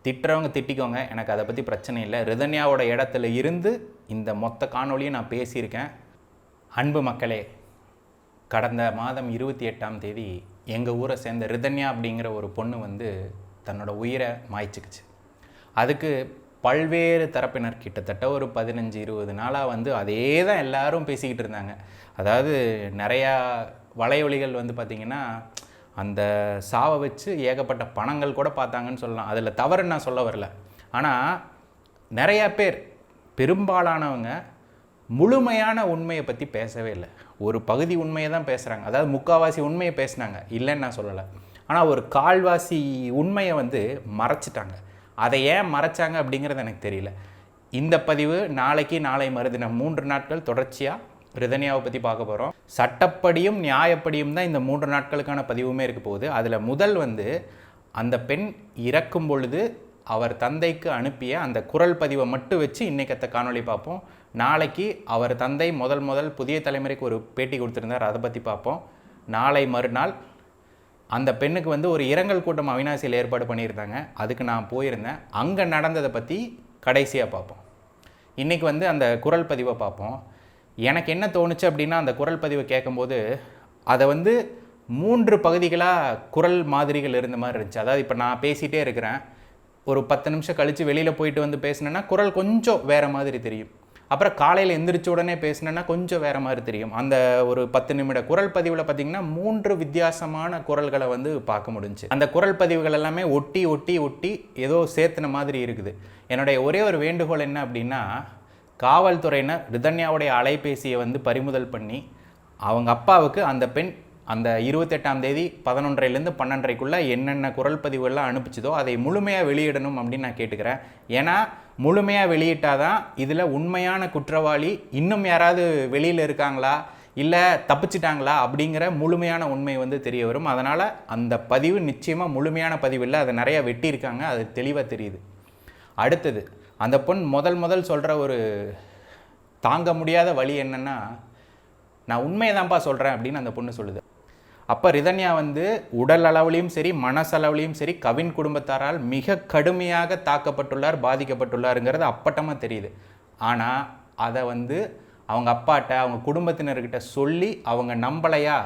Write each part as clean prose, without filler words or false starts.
திட்டுறவங்க திட்டிக்கோங்க, எனக்கு அதை பற்றி பிரச்சனை இல்லை. ரிதன்யாவோட இடத்துல இருந்து இந்த மொத்த காணொலியை நான் பேசியிருக்கேன். அன்பு மக்களே, கடந்த மாதம் 28ஆம் தேதி எங்கள் ஊரை சேர்ந்த ரிதன்யா அப்படிங்கிற ஒரு பொண்ணு வந்து தன்னோட உயிரை மாய்ச்சிக்குச்சு. அதுக்கு பல்வேறு தரப்பினர் கிட்டத்தட்ட ஒரு 15-20 நாளாக வந்து அதே தான் எல்லாரும் பேசிக்கிட்டு இருந்தாங்க. அதாவது நிறையா வலையொலிகள் வந்து பார்த்திங்கன்னா அந்த சாவை வச்சு ஏகப்பட்ட பணங்கள் கூட பார்த்தாங்கன்னு சொல்லலாம். அதில் தவறுன்னு நான் சொல்ல வரல. ஆனால் நிறையா பேர், பெரும்பாலானவங்க முழுமையான உண்மையை பற்றி பேசவே இல்லை. ஒரு பகுதி உண்மையை தான் பேசுகிறாங்க. அதாவது முக்கால்வாசி உண்மையை பேசினாங்க, இல்லைன்னு நான் சொல்லலை. ஆனால் ஒரு கால்வாசி உண்மையை வந்து மறைச்சிட்டாங்க. அதை ஏன் மறைச்சாங்க அப்படிங்கிறது எனக்கு தெரியல. இந்த பதிவு நாளைக்கு நாளை மறுதினம் 3 நாட்கள் தொடர்ச்சியாக ரிதன்யாவை பற்றி பார்க்க போகிறோம். சட்டப்படியும் நியாயப்படியும் தான் இந்த 3 நாட்களுக்கான பதிவுமே இருக்க போகுது. அதில் முதல் வந்து அந்த பெண் இறக்கும் பொழுது அவர் தந்தைக்கு அனுப்பிய அந்த குரல் பதிவை மட்டும் வச்சு இன்றைக்கத்த காணொலி பார்ப்போம். நாளைக்கு அவர் தந்தை முதல் புதிய தலைமுறைக்கு ஒரு பேட்டி கொடுத்துருந்தார், அதை பற்றி பார்ப்போம். நாளை மறுநாள் அந்த பெண்ணுக்கு வந்து ஒரு இரங்கல் கூட்டம் அவினாசியில் ஏற்பாடு பண்ணியிருந்தாங்க. அதுக்கு நான் போயிருந்தேன். அங்கே நடந்ததை பற்றி கடைசியாக பார்ப்போம். இன்றைக்கி வந்து அந்த குரல் பதிவை பார்ப்போம். எனக்கு என்ன தோணுச்சு அப்படின்னா, அந்த குரல் பதிவை கேட்கும்போது அதை வந்து 3 பகுதிகளாக குரல் மாதிரிகள் இருந்த மாதிரி இருந்துச்சு. அதாவது இப்போ நான் பேசிகிட்டே இருக்கிறேன், ஒரு 10 நிமிஷம் கழித்து வெளியில் போயிட்டு வந்து பேசினேன்னா குரல் கொஞ்சம் வேறு மாதிரி தெரியும். அப்புறம் காலையில் எந்திரிச்ச உடனே பேசினேன்னா கொஞ்சம் வேறு மாதிரி தெரியும். அந்த ஒரு 10 நிமிட குரல் பதிவில் பார்த்திங்கன்னா 3 வித்தியாசமான குரல்களை வந்து பார்க்க முடிஞ்சு. அந்த குரல் பதிவுகள் எல்லாமே ஒட்டி ஒட்டி ஒட்டி ஏதோ சேர்த்துன மாதிரி இருக்குது. என்னுடைய ஒரே ஒரு வேண்டுகோள் என்ன அப்படின்னா, காவல்துறையினர் ரிதன்யாவுடைய அலைபேசியை வந்து பறிமுதல் பண்ணி அவங்க அப்பாவுக்கு அந்த பெண் அந்த 28ஆம் தேதி 11:30லேருந்து 12:30க்குள்ளே என்னென்ன குரல் பதிவுகள்லாம் அனுப்பிச்சதோ அதை முழுமையாக வெளியிடணும் அப்படின்னு நான் கேட்டுக்கிறேன். ஏன்னா முழுமையாக வெளியிட்டால் தான் இதில் உண்மையான குற்றவாளி இன்னும் யாராவது வெளியில் இருக்காங்களா இல்லை தப்பிச்சிட்டாங்களா அப்படிங்கிற முழுமையான உண்மை வந்து தெரிய வரும். அதனால் அந்த பதிவு நிச்சயமாக முழுமையான பதிவு இல்லை, அதை நிறையா வெட்டியிருக்காங்க, அது தெளிவாக தெரியுது. அடுத்தது அந்த பொண் முதல் சொல்கிற ஒரு தாங்க முடியாத வழி என்னென்னா, நான் உண்மையை தான்ப்பா சொல்கிறேன் அப்படின்னு அந்த பொண்ணு சொல்லுது. அப்போ ரிதன்யா வந்து உடல் அளவுலையும் சரி மனசளவுலையும் சரி கவின் குடும்பத்தாரால் மிக கடுமையாக தாக்கப்பட்டுள்ளார், பாதிக்கப்பட்டுள்ளாருங்கிறது அப்பட்டமாக தெரியுது. ஆனால் அதை வந்து அவங்க அப்பாட்ட அவங்க குடும்பத்தினர்கிட்ட சொல்லி அவங்க நம்பலையா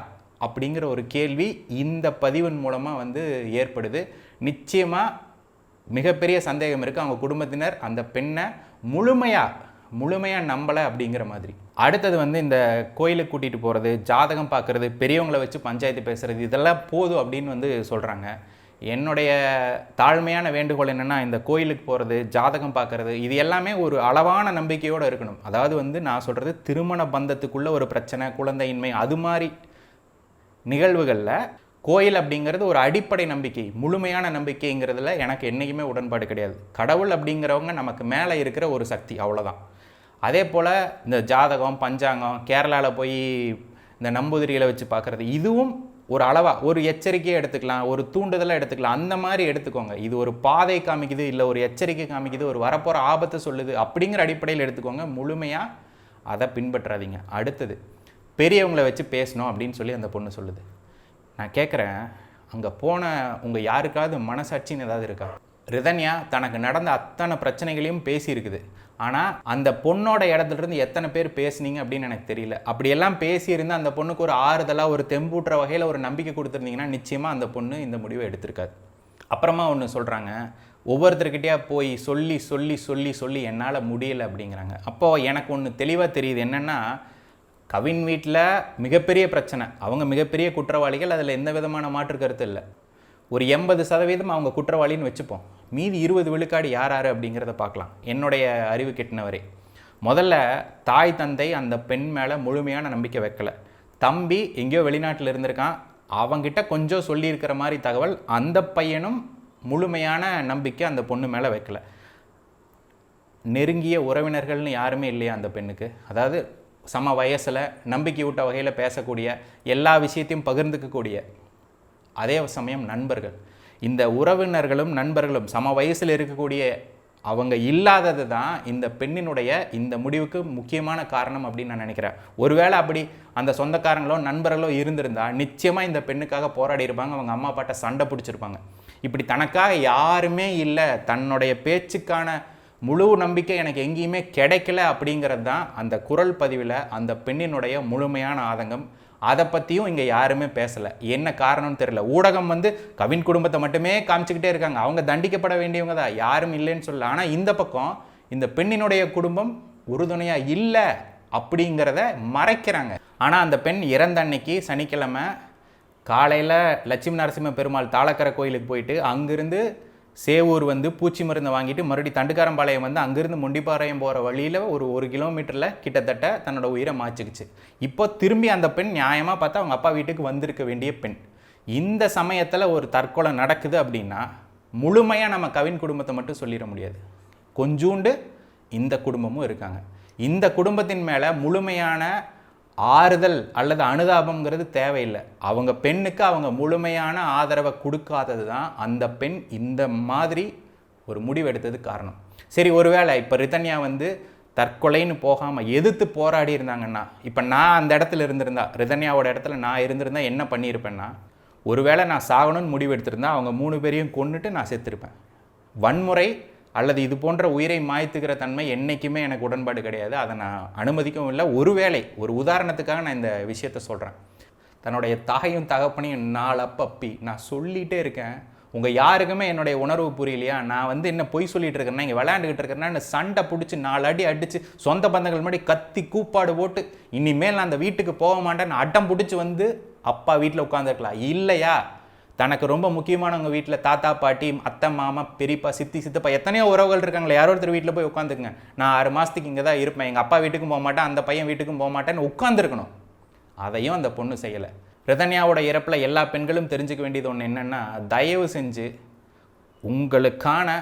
அப்படிங்கிற ஒரு கேள்வி இந்த பதிவின் மூலமாக வந்து ஏற்படுது. நிச்சயமாக மிகப்பெரிய சந்தேகம் இருக்குது, அவங்க குடும்பத்தினர் அந்த பெண்ணை முழுமையாக நம்பலை அப்படிங்கிற மாதிரி. அடுத்தது வந்து இந்த கோயிலுக்கு கூட்டிகிட்டு போகிறது, ஜாதகம் பார்க்குறது, பெரியவங்களை வச்சு பஞ்சாயத்து பேசுகிறது, இதெல்லாம் போதும் அப்படின்னு வந்து சொல்கிறாங்க. என்னுடைய தாழ்மையான வேண்டுகோள் என்னென்னா, இந்த கோயிலுக்கு போகிறது, ஜாதகம் பார்க்குறது, இது எல்லாமே ஒரு அளவான நம்பிக்கையோடு இருக்கணும். அதாவது வந்து நான் சொல்கிறது திருமண பந்தத்துக்குள்ளே ஒரு பிரச்சனை, குழந்தையின்மை, அது மாதிரி நிகழ்வுகளில் கோயில் அப்படிங்கிறது ஒரு அடிப்படை நம்பிக்கை. முழுமையான நம்பிக்கைங்கிறதுல எனக்கு என்றைக்குமே உடன்பாடு கிடையாது. கடவுள் அப்படிங்கிறவங்க நமக்கு மேலே இருக்கிற ஒரு சக்தி, அவ்வளோதான். அதே போல் இந்த ஜாதகம், பஞ்சாங்கம், கேரளாவில் போய் இந்த நம்பூதிரிகளை வச்சு பார்க்குறது, இதுவும் ஒரு அளவாக ஒரு எச்சரிக்கையை எடுத்துக்கலாம், ஒரு தூண்டுதலாக எடுத்துக்கலாம், அந்த மாதிரி எடுத்துக்கோங்க. இது ஒரு பாதை காமிக்குது, இல்லை ஒரு எச்சரிக்கை காமிக்குது, ஒரு வரப்போகிற ஆபத்தை சொல்லுது அப்படிங்கிற அடிப்படையில் எடுத்துக்கோங்க. முழுமையாக அதை பின்பற்றாதீங்க. அடுத்தது பெரியவங்களை வச்சு பேசணும் அப்படின்னு சொல்லி அந்த பொண்ணு சொல்லுது. நான் கேட்குறேன், அங்கே போன உங்கள் யாருக்காவது மனசாட்சின்னு ஏதாவது இருக்கா? ரிதன்யா தனக்கு நடந்த அத்தனை பிரச்சனைகளையும் பேசியிருக்குது. ஆனால் அந்த பொண்ணோட இடத்துலேருந்து எத்தனை பேர் பேசுனீங்க அப்படின்னு எனக்கு தெரியல. அப்படியெல்லாம் பேசியிருந்தால் அந்த பொண்ணுக்கு ஒரு ஆறுதலாக ஒரு தெம்பூட்டுற வகையில் ஒரு நம்பிக்கை கொடுத்துருந்தீங்கன்னா நிச்சயமாக அந்த பொண்ணு இந்த முடிவை எடுத்திருக்காது. அப்புறமா ஒன்று சொல்கிறாங்க, ஒவ்வொருத்தர்கிட்டயா போய் சொல்லி சொல்லி சொல்லி சொல்லி என்னால் முடியலை அப்படிங்கிறாங்க. அப்போது எனக்கு ஒன்று தெளிவாக தெரியுது, என்னென்னா கவின் வீட்டில் மிகப்பெரிய பிரச்சனை, அவங்க மிகப்பெரிய குற்றவாளிகள், அதில் எந்த விதமான மாற்று கருத்து இல்லை. ஒரு 80% அவங்க குற்றவாளின்னு வச்சுப்போம். மீதி 20 விழுக்காடு யார் அப்படிங்கிறத பார்க்கலாம். என்னுடைய அறிவு கெட்டினவரே, முதல்ல தாய் தந்தை அந்த பெண் மேலே முழுமையான நம்பிக்கை வைக்கலை. தம்பி எங்கேயோ வெளிநாட்டில் இருந்திருக்கான், அவங்கிட்ட கொஞ்சம் சொல்லியிருக்கிற மாதிரி தகவல், அந்த பையனும் முழுமையான நம்பிக்கை அந்த பொண்ணு மேலே வைக்கலை. நெருங்கிய உறவினர்கள்னு யாருமே இல்லையா அந்த பெண்ணுக்கு? அதாவது சம வயசில் நம்பிக்கையூட்ட வகையில் பேசக்கூடிய, எல்லா விஷயத்தையும் பகிர்ந்துக்கக்கூடிய, அதே சமயம் நண்பர்கள். இந்த உறவினர்களும் நண்பர்களும் சம வயசில் இருக்கக்கூடிய அவங்க இல்லாதது தான் இந்த பெண்ணினுடைய இந்த முடிவுக்கு முக்கியமான காரணம் அப்படின்னு நான் நினைக்கிறேன். ஒருவேளை அப்படி அந்த சொந்தக்காரங்களோ நண்பர்களோ இருந்திருந்தால் நிச்சயமாக இந்த பெண்ணுக்காக போராடி இருப்பாங்க, அவங்க அம்மா அப்பாட்ட சண்டை பிடிச்சிருப்பாங்க. இப்படி தனக்காக யாருமே இல்லை, தன்னுடைய பேச்சுக்கான முழு நம்பிக்கை எனக்கு எங்கேயுமே கிடைக்கல அப்படிங்கிறது தான் அந்த குரல் பதிவில் அந்த பெண்ணினுடைய முழுமையான ஆதங்கம். அதை பற்றியும் இங்கே யாருமே பேசலை. என்ன காரணம்னு தெரியல. ஊடகம் கவின் குடும்பத்தை மட்டுமே காமிச்சிக்கிட்டே இருக்காங்க. அவங்க தண்டிக்கப்பட வேண்டியவங்க தான், யாரும் இல்லைன்னு சொல்லல. ஆனால் இந்த பக்கம் இந்த பெண்ணினுடைய குடும்பம் உறுதுணையாக இல்லை அப்படிங்கிறத மறைக்கிறாங்க. ஆனால் அந்த பெண் இறந்த அன்னைக்கு சனிக்கிழமை காலையில் லட்சுமி நரசிம்ம பெருமாள் தாளக்கரை கோயிலுக்கு போயிட்டு அங்கேருந்து சேவூர் பூச்சி மருந்தை வாங்கிட்டு மறுபடியும் தண்டுக்காரம்பாளையம் அங்கேருந்து முண்டிப்பாளையம் போகிற வழியில் ஒரு கிலோமீட்டரில் கிட்டத்தட்ட தன்னோட உயிரை மாச்சிக்கிச்சு. இப்போ திரும்பி அந்த பெண் நியாயமாக பார்த்தா அவங்க அப்பா வீட்டுக்கு வந்திருக்க வேண்டிய பெண். இந்த சமயத்தில் ஒரு தற்கொலை நடக்குது அப்படின்னா முழுமையாக நம்ம கவின் குடும்பத்தை மட்டும் சொல்லிட முடியாது. கொஞ்சூண்டு இந்த குடும்பமும் இருக்காங்க. இந்த குடும்பத்தின் மேலே முழுமையான ஆறுதல் அல்லது அனுதாபங்கிறது தேவையில்லை. அவங்க பெண்ணுக்கு அவங்க முழுமையான ஆதரவை கொடுக்காதது தான் அந்த பெண் இந்த மாதிரி ஒரு முடிவு எடுத்ததுக்கு காரணம். சரி, ஒருவேளை இப்போ ரிதன்யா தற்கொலைன்னு போகாமல் எதிர்த்து போராடி இருந்தாங்கன்னா, இப்போ நான் அந்த இடத்துல இருந்திருந்தா, ரிதன்யாவோட இடத்துல நான் இருந்திருந்தா என்ன பண்ணியிருப்பேன்னா, ஒருவேளை நான் சாகணும்னு முடிவு எடுத்திருந்தா அவங்க 3 பேரையும் கொன்னுட்டு நான் செத்துருப்பேன். வன்முறை அல்லது இது போன்ற உயிரை மாய்த்துக்கிற தன்மை என்றைக்குமே எனக்கு உடன்பாடு கிடையாது. அதை நான் அனுமதிக்கவும் இல்லை. ஒருவேளை ஒரு உதாரணத்துக்காக நான் இந்த விஷயத்த சொல்கிறேன். தன்னுடைய தாயும் தகப்பனையும் நாளப்பப்பி நான் சொல்லிகிட்டே இருக்கேன். உங்கள் யாருக்குமே என்னுடைய உணர்வு புரியலையா? நான் என்ன பொய் சொல்லிகிட்டு இருக்கேன்னா, இங்கே விளையாண்டுக்கிட்டு இருக்கேன்னா சண்டை பிடிச்சி 4 அடி அடித்து சொந்த பந்தங்கள் முன்னாடி கத்தி கூப்பாடு போட்டு இனிமேல் நான் அந்த வீட்டுக்கு போக மாட்டேன்னு அட்டம் பிடிச்சி அப்பா வீட்டில் உட்காந்துருக்கலாம். இல்லையா, தனக்கு ரொம்ப முக்கியமானவங்க வீட்டில் தாத்தா பாட்டி அத்தை மாமா பெரியப்பா சித்தி சித்தப்பா எத்தனையோ உறவுகள் இருக்காங்களே, யாரோ ஒருத்தர் வீட்டில் போய் உட்காந்துக்குங்க. நான் 6 மாதத்துக்கு இங்கே தான் இருப்பேன், எங்கள் அப்பா வீட்டுக்கும் போக மாட்டேன், அந்த பையன் வீட்டுக்கும் போக மாட்டேன்னு உட்காந்துருக்கணும். அதையும் அந்த பொண்ணு செய்யலை. ரிதன்யாவோட இறப்பில் எல்லா பெண்களும் தெரிஞ்சுக்க வேண்டியது ஒன்று என்னென்னா, தயவு செஞ்சு உங்களுக்கான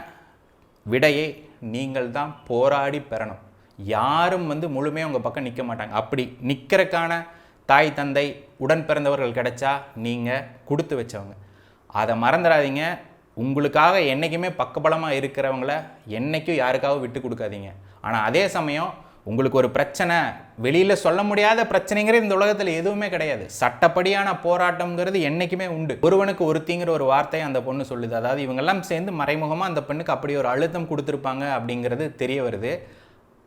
விடையை நீங்கள் தான் போராடி பெறணும். யாரும் முழுமையாக உங்கள் பக்கம் நிற்க மாட்டாங்க. அப்படி நிற்கிறக்கான தாய் தந்தை உடன் பிறந்தவர்கள் கிடைச்சா நீங்கள் கொடுத்து வச்சவங்க. அதை மறந்துடாதீங்க. உங்களுக்காக என்றைக்குமே பக்கபலமாக இருக்கிறவங்கள என்றைக்கும் யாருக்காகவும் விட்டு கொடுக்காதீங்க. ஆனால் அதே சமயம் உங்களுக்கு ஒரு பிரச்சனை, வெளியில் சொல்ல முடியாத பிரச்சனைங்கிறது இந்த உலகத்தில் எதுவுமே கிடையாது. சட்டப்படியான போராட்டம்ங்கிறது என்றைக்குமே உண்டு. ஒருவனுக்கு ஒருத்திங்கிற ஒரு வார்த்தையை அந்த பொண்ணு சொல்லுது. அதாவது இவங்கெல்லாம் சேர்ந்து மறைமுகமாக அந்த பெண்ணுக்கு அப்படி ஒரு அழுத்தம் கொடுத்துருப்பாங்க அப்படிங்கிறது தெரிய வருது.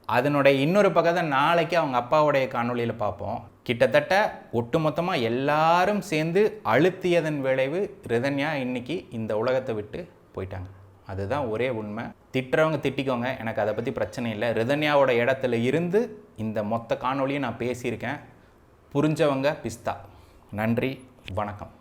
அதனுடைய இன்னொரு பக்கத்தை நாளைக்கு அவங்க அப்பாவுடைய காணொலியில் பார்ப்போம். கிட்டத்தட்ட ஒட்டுமொத்தமாக எல்லாரும் சேர்ந்து அழுத்தியதன் விளைவு ரிதன்யா இன்னைக்கு இந்த உலகத்தை விட்டு போயிட்டாங்க. அதுதான் ஒரே உண்மை. திட்டுறவங்க திட்டிக்கோங்க, எனக்கு அதை பற்றி பிரச்சனை இல்லை. ரிதன்யாவோட இடத்துல இருந்து இந்த மொத்த காணொலியை நான் பேசியிருக்கேன். புரிஞ்சவங்க பிஸ்தா. நன்றி, வணக்கம்.